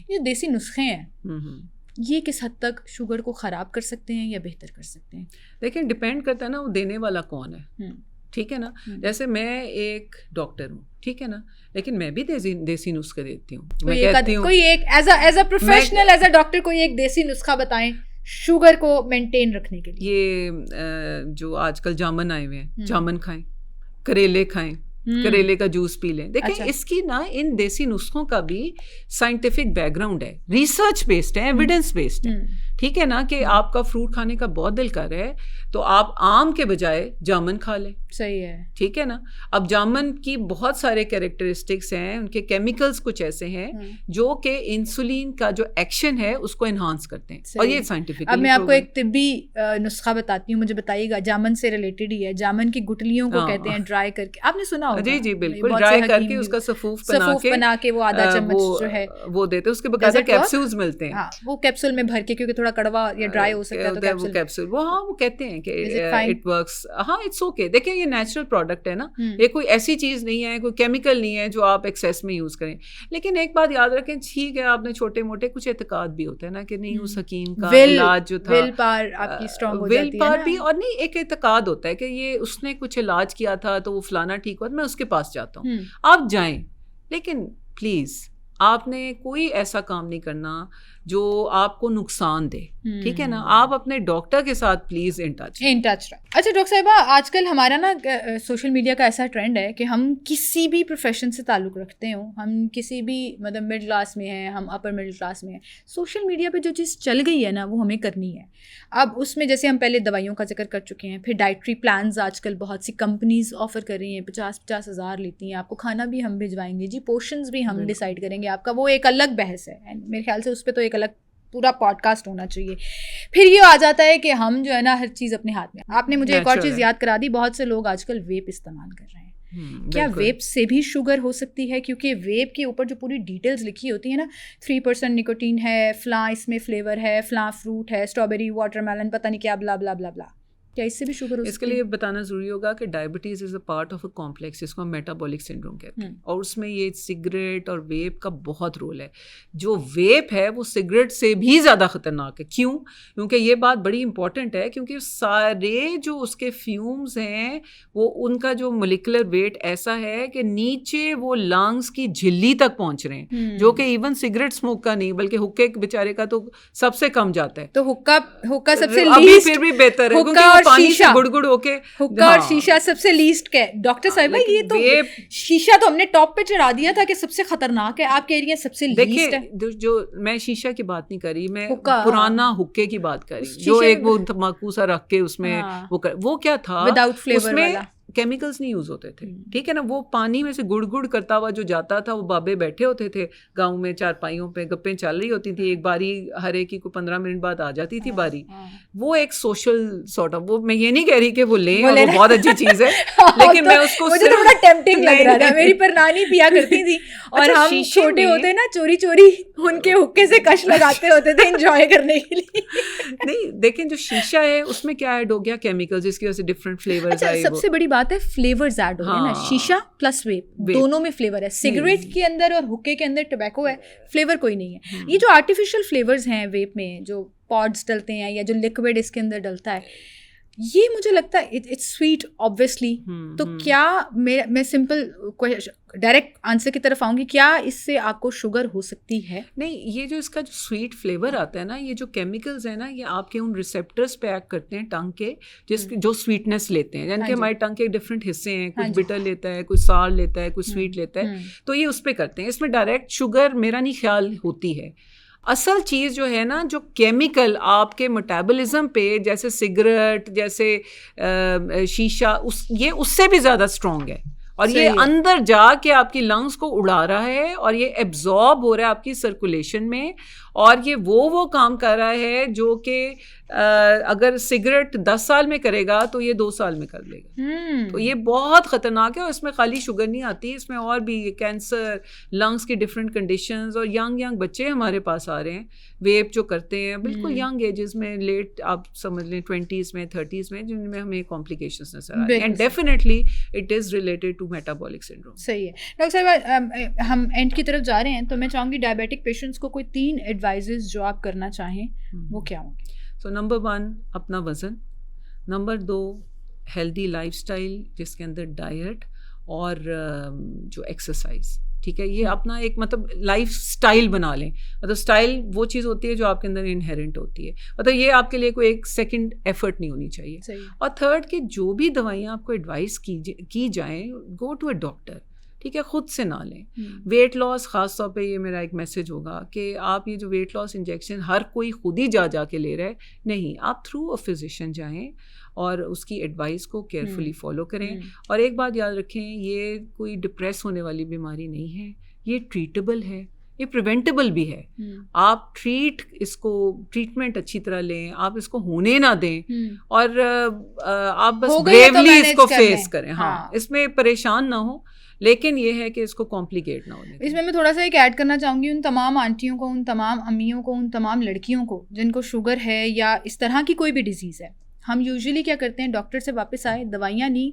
یہ دیسی نسخے ہیں یہ کس حد تک شوگر کو خراب کر سکتے ہیں یا بہتر کر سکتے ہیں؟ لیکن ڈپینڈ کرتا ہے نا وہ دینے والا کون ہے. ٹھیک ہے نا, جیسے میں ایک ڈاکٹر ہوں, ٹھیک ہے نا, لیکن میں بھی دیسی نسخے دیتی ہوں. میں کہتی ہوں کوئی ایک as a professional as a doctor کوئی ایک دیسی نسخہ بتائیں شوگر کو مینٹین رکھنے کے لیے. یہ جو آج کل جامن آئے ہوئے ہیں, جامن کھائیں, کریلے کھائیں, کریلے کا جوس پی لیں. دیکھیں اس کی نا ان دیسی نسخوں کا بھی سائنٹیفک بیک گراؤنڈ ہے, ریسرچ بیسڈ ہے, ایویڈنس بیسڈ ہے. ٹھیک ہے نا, کہ آپ کا فروٹ کھانے کا بہت دل کر رہا ہے تو آپ آم کے بجائے جامن کھا لیں. صحیح ہے, ٹھیک ہے نا. اب جامن کی بہت سارے کیریکٹرسٹکس ہیں, ان کے کیمیکلز کچھ ایسے ہیں جو کہ انسولین کا جو ایکشن ہے اس کو انہانس کرتے ہیں, اور یہ سائنٹیفک. اب میں آپ کو ایک طبی نسخہ بتاتی ہوں, مجھے بتائیے گا, جامن سے ریلیٹڈ ہی ہے. جامن کی گٹلیوں کو کہتے ہیں ڈرائی کر کے, آپ نے سنا ہوگا. جی جی بالکل, ڈرائی کر کے اس کا سفوف بنا کے وہ آدھا چمچ جو ہے وہ دیتے ہیں. اس کے باقاعدہ کیپسولز ملتے ہیں, وہ کیپسول میں بھر کے, کیونکہ تھوڑا کڑوا یا ڈرائی ہو سکتا ہے تو کیپسول وہ کہتے ہیں کہ اٹ ورکس. ہاں اٹس اوکے. دیکھیں یہ نیچرل پروڈکٹ ہے نا, یہ کوئی ایسی چیز نہیں ہے, کوئی کیمیکل نہیں ہے جو آپ ایکسیس میں یوز کریں. لیکن ایک بات یاد رکھیں, ٹھیک ہے آپ نے چھوٹے موٹے کچھ اعتقاد بھی ہوتا ہے نا کہ نہیں اس حکیم کا علاج جو تھا, ول پاور آپ کی اسٹرانگ ہو جاتی ہے, ول پاور بھی, اور نہیں ایک اعتقاد ہوتا ہے کہ یہ اس نے کچھ علاج کیا تھا تو وہ فلانا ٹھیک ہوا, میں اس کے پاس جاتا ہوں. آپ جائیں, لیکن پلیز آپ نے کوئی ایسا کام نہیں کرنا جو آپ کو نقصان دے. ٹھیک ہے نا, آپ اپنے ڈاکٹر کے ساتھ پلیز ان ٹچ رہیں. اچھا ڈاکٹر صاحبہ, آج کل ہمارا نا سوشل میڈیا کا ایسا ٹرینڈ ہے کہ ہم کسی بھی پروفیشن سے تعلق رکھتے ہوں, ہم کسی بھی مطلب مڈل کلاس میں ہیں, ہم اپر مڈل کلاس میں ہیں, سوشل میڈیا پہ جو چیز چل گئی ہے نا وہ ہمیں کرنی ہے. اب اس میں جیسے ہم پہلے دوائیوں کا ذکر کر چکے ہیں, پھر ڈائٹری پلانز آج کل بہت سی کمپنیز آفر کر رہی ہیں, 50 ہزار لیتی ہیں, آپ کو کھانا بھی ہم بھجوائیں گے جی, پورشنز بھی ہم ڈیسائڈ کریں گے آپ کا. وہ ایک الگ بحث ہے, میرے خیال سے اس پہ تو ایک الگ پورا پوڈ کاسٹ ہونا چاہیے. پھر یہ آ جاتا ہے کہ ہم جو ہے نا ہر چیز اپنے ہاتھ میں. آپ نے مجھے ایک اور چیز یاد کرا دی, بہت سے لوگ آج کل ویپ استعمال کر رہے ہیں. کیا ویپ سے بھی شوگر ہو سکتی ہے؟ کیونکہ ویپ کے اوپر جو پوری ڈیٹیلز لکھی ہوتی ہیں نا, 3% نکوٹین ہے, فلاں اس میں فلیور ہے, فلاں فروٹ ہے, اسٹرابیری, واٹر میلن, پتہ نہیں کیا, بلا بلا بلا بلا. کیا اس سے بھی شوگر ہو سکتی ہے؟ اس کے لیے بتانا ضروری ہوگا کہ diabetes is a part of a complex جس کو ہم میٹابولک سنڈروم کہتے ہیں, اور اس میں یہ سگریٹ اور ویپ کا بہت رول ہے. جو ویپ ہے وہ سگریٹ سے بھی زیادہ خطرناک ہے. کیوں؟ کیونکہ یہ بات بڑی امپورٹنٹ ہے, کیونکہ سارے جو اس کے فیومز ہیں وہ ان کا جو مولیکولر ویٹ ایسا ہے کہ نیچے وہ لنگس کی جھلی تک پہنچ رہے ہیں, جو کہ ایون سگریٹ اسموک کا نہیں بلکہ حقے بیچارے کا تو سب سے کم جاتا ہے. تو حقہ سب سے ابھی پھر بھی بہتر ہے کیونکہ پانی سے گڑ گڑ ہو کے حقہ اور شیشہ سب سے لیسٹ کا ہے. ڈاکٹر صاحبہ یہ تو شیشہ تو ہم نے ٹاپ پہ چڑھا دیا تھا کہ سب سے خطرناک ہے, آپ کہہ رہی ہیں سب سے لیسٹ ہے. جو میں شیشہ کی بات نہیں کر رہی, میں پرانا حقے کی بات کر رہی, جو ایک وہ تمباکو سا رکھ کے اس میں وہ کیا تھا, وداؤٹ فلیور والا, کیمیکلز نہیں یوز ہوتے تھے. ٹھیک ہے نا, وہ پانی میں سے گڑ گڑ کرتا ہوا جو جاتا تھا, وہ بابے بیٹھے ہوتے تھے گاؤں میں چارپائیوں پہ, گپیں چل رہی ہوتی تھی, ایک باری ہر ایک کی کو 15 منٹ بعد آ جاتی تھی باری. وہ ایک سوشل سارٹ آف, وہ میں یہ نہیں کہہ رہی کہ وہ لیں, وہ بہت اچھی چیز ہے, لیکن میں اس کو مجھے تھوڑا ٹیمپٹنگ لگ رہا تھا. میری پر نانی پیا کرتی تھی اور ہم چھوٹے ہوتے نا چوری چوری ان کے حقے سے کش لگاتے ہوتے تھے انجوائے کرنے کے لیے. نہیں دیکھیں جو شیشہ ہے اس میں کیا ایڈ ہو گیا, کیمیکل, جس کی وجہ سے ڈفرنٹ فلیورز آئے. سب سے بڑی بات ہے فلیورز ایڈ ہو گئے نا, شیشہ پلس ویپ دونوں میں فلیور ہے. سگریٹ کے اندر اور حقے کے اندر ٹوبیکو ہے, فلیور کوئی نہیں ہے. یہ جو آرٹیفیشیل فلیورز ہیں ویپ میں, جو پوڈز ڈلتے ہیں یا جو لکوڈ اس کے اندر ڈلتا ہے, یہ مجھے لگتا ہے اٹس سویٹ آبویسلی. تو کیا میں سمپل ڈائریکٹ آنسر کی طرف آؤں گی, کیا اس سے آپ کو شوگر ہو سکتی ہے؟ نہیں, یہ جو اس کا جو سویٹ فلیور آتا ہے نا, یہ جو کیمیکلز ہیں نا, یہ آپ کے ان ریسیپٹرز پہ ایکٹ کرتے ہیں ٹنگ کے, جو سویٹنس لیتے ہیں. یعنی کہ ہمارے ٹنگ کے ڈفرینٹ حصے ہیں, کچھ بٹر لیتا ہے, کوئی سار لیتا ہے, کوئی سویٹ لیتا ہے, تو یہ اس پہ کرتے ہیں. اس میں ڈائریکٹ شوگر میرا نہیں خیال ہوتی ہے. اصل چیز جو ہے نا, جو کیمیکل آپ کے میٹابولزم پہ, جیسے سگریٹ, جیسے شیشہ, یہ اس سے بھی زیادہ اسٹرانگ ہے, اور یہ اندر جا کے آپ کی لنگس کو اڑا رہا ہے, اور یہ ایبزارب ہو رہا ہے آپ کی سرکولیشن میں, اور یہ وہ کام کر رہا ہے جو کہ اگر سگریٹ 10 سال میں کرے گا تو یہ 2 سال میں کر لے گا. تو یہ بہت خطرناک ہے, اور اس میں خالی شوگر نہیں آتی, اس میں اور بھی کینسر, لنگس کی ڈفرینٹ کنڈیشنز, اور ینگ بچے ہمارے پاس آ رہے ہیں ویپ جو کرتے ہیں بالکل ینگ ایجز میں, لیٹ آپ سمجھ لیں 20s میں 30s میں, جن میں ہمیں کمپلیکیشنز نظر آ رہی ہیں. And definitely it is related to to metabolic syndrome. صحیح ہے. ڈاکٹر صاحبہ ہم اینڈ کی طرف جا رہے ہیں, تو میں چاہوں گی ڈائبیٹک پیشنٹس کو کوئی 3 ایڈوائزز جو آپ کرنا چاہیں وہ کیا ہوں گے؟ سو نمبر 1 اپنا وزن, نمبر 2 ہیلدی لائف اسٹائل جس کے اندر ڈائٹ اور جو ایکسرسائز, ٹھیک ہے, یہ اپنا ایک مطلب لائف اسٹائل بنا لیں. مطلب اسٹائل وہ چیز ہوتی ہے جو آپ کے اندر انہیرنٹ ہوتی ہے, مطلب یہ آپ کے لیے کوئی ایک سیکنڈ ایفرٹ نہیں ہونی چاہیے. اور تھرڈ کہ جو بھی دوائیاں آپ کو ایڈوائز کی جائیں, گو ٹو اے ڈاکٹر, ٹھیک ہے, خود سے نہ لیں. ویٹ لاس خاص طور پہ یہ میرا ایک میسج ہوگا کہ آپ یہ جو ویٹ لاس انجیکشن ہر کوئی خود ہی جا کے لے رہا ہے, نہیں, آپ تھرو اے فزیشین جائیں اور اس کی ایڈوائس کو کیئرفلی فالو کریں. اور ایک بات یاد رکھیں, یہ کوئی ڈپریس ہونے والی بیماری نہیں ہے, یہ ٹریٹیبل ہے, یہ پریونٹیبل بھی ہے. آپ ٹریٹمنٹ اچھی طرح لیں, آپ اس کو ہونے نہ دیں, اور آپ بس بریولی اس کو فیس کریں. ہاں, اس میں پریشان نہ ہوں, لیکن یہ ہے کہ اس کو کمپلیکیٹ نہ ہونے. اس میں تھوڑا سا ایک ایڈ کرنا چاہوں گی ان تمام آنٹیوں کو, ان تمام امیوں کو, ان تمام لڑکیوں کو جن کو شوگر ہے یا اس طرح کی کوئی بھی ڈیزیز ہے. ہم یوزلی کیا کرتے ہیں, ڈاکٹر سے واپس آئے, دوائیاں لی,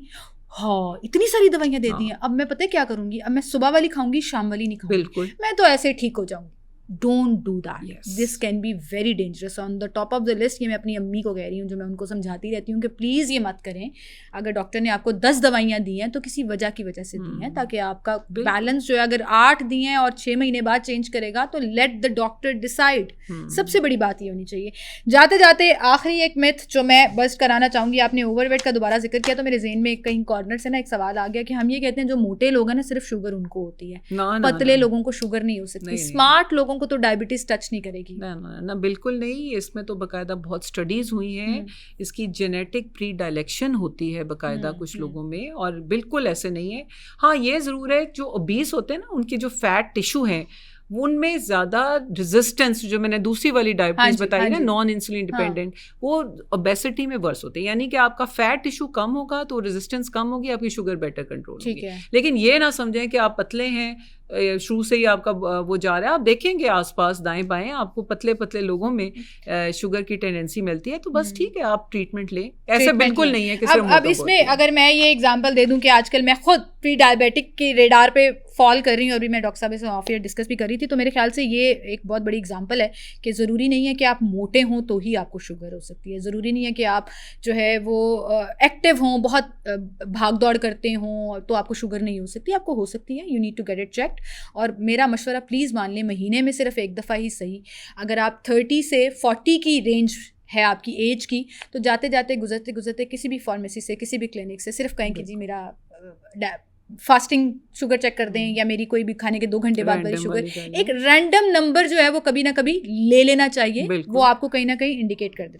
ہاں اتنی ساری دوائیاں دے دی ہیں, اب میں پتہ کیا کروں گی, اب میں صبح والی کھاؤں گی, شام والی نہیں کھاؤں گی, بالکل میں تو ایسے ٹھیک ہو جاؤں گی. Don't do that, this can be very dangerous. On the top of the list یہ میں اپنی امی کو کہہ رہی ہوں, جو میں ان کو سمجھاتی رہتی ہوں کہ پلیز یہ مت کریں. اگر ڈاکٹر نے آپ کو 10 دوائیاں دی ہیں تو کسی وجہ کی وجہ سے دی ہیں, تاکہ آپ کا بیلنس جو ہے, اگر 8 دی ہیں اور 6 مہینے بعد چینج کرے گا تو لیٹ دا ڈاکٹر ڈیسائڈ. سب سے بڑی بات یہ ہونی چاہیے. جاتے جاتے آخری ایک میتھ جو میں بس کرانا چاہوں گی, آپ نے اوور ویٹ کا دوبارہ ذکر کیا تو میرے ذہن میں کہیں کارنر سے نا ایک سوال آ گیا کہ ہم یہ کہتے ہیں جو موٹے لوگ ہیں نا صرف شوگر ان کو ہوتی ہے, پتلے لوگوں کو شوگر نہیں ہو سکتی, اسمارٹ لوگوں کو تو ڈائبٹیز نہیں کرے گی. نہ بالکل نہیں, اس میں تو باقاعدہ بہت اسٹڈیز ہوئی ہیں, اس کی جینیٹک پری ڈائلیکشن ہوتی ہے باقاعدہ کچھ لوگوں میں, اور بالکل ایسے نہیں ہے. ہاں یہ ضرور ہے جو اوبیس ہوتے ہیں نا, ان کی جو فیٹ ٹیشو ہیں ان میں زیادہ ریزسٹنس, جو میں نے دوسری والی ڈائبٹیز بتائی نا نان انسولین ڈیپینڈنٹ, وہ اوبیسٹی میں ورس ہوتے ہیں. یعنی کہ آپ کا فیٹ ٹیشو کم ہوگا تو ریزسٹنس کم ہوگی, آپ کی شوگر بیٹر کنٹرول ہوگی. لیکن یہ نہ سمجھیں کہ آپ پتلے ہیں, شروع سے ہی آپ کا وہ جا رہا ہے. آپ دیکھیں گے آس پاس دائیں بائیں آپ کو پتلے پتلے لوگوں میں شوگر کی ٹینڈنسی ملتی ہے, تو بس ٹھیک ہے آپ ٹریٹمنٹ لیں. ایسے بالکل نہیں ہے کہ اب اس میں اگر میں یہ ایگزامپل دے دوں کہ آج کل میں خود پری ڈائبیٹک کے ریڈار پہ فال کر رہی ہوں, اور بھی میں ڈاکٹر صاحب سے آف ایئر ڈسکس بھی کر رہی تھی, تو میرے خیال سے یہ ایک بہت بڑی ایگزامپل ہے کہ ضروری نہیں ہے کہ آپ موٹے ہوں تو ہی آپ کو شوگر ہو سکتی ہے. ضروری نہیں ہے کہ آپ جو ہے وہ ایکٹیو ہوں, بہت بھاگ دوڑ کرتے ہوں تو آپ کو شوگر نہیں ہو سکتی. آپ کو ہو سکتی ہے, you need to get it checked. اور میرا مشورہ پلیز مان لیں, مہینے میں صرف ایک دفعہ ہی صحیح, اگر آپ 30 سے 40 کی رینج ہے آپ کی ایج کی, تو جاتے جاتے گزرتے گزرتے کسی بھی فارمیسی سے, کسی بھی کلینک سے صرف کہیں کہ جی میرا فاسٹنگ شوگر چیک کر دیں, یا میری کوئی بھی کھانے کے 2 گھنٹے بعد والی شوگر, ایک رینڈم نمبر جو ہے وہ کبھی نہ کبھی لے لینا چاہیے, وہ آپ کو کہیں نہ کہیں انڈیکیٹ کر دیتا ہے.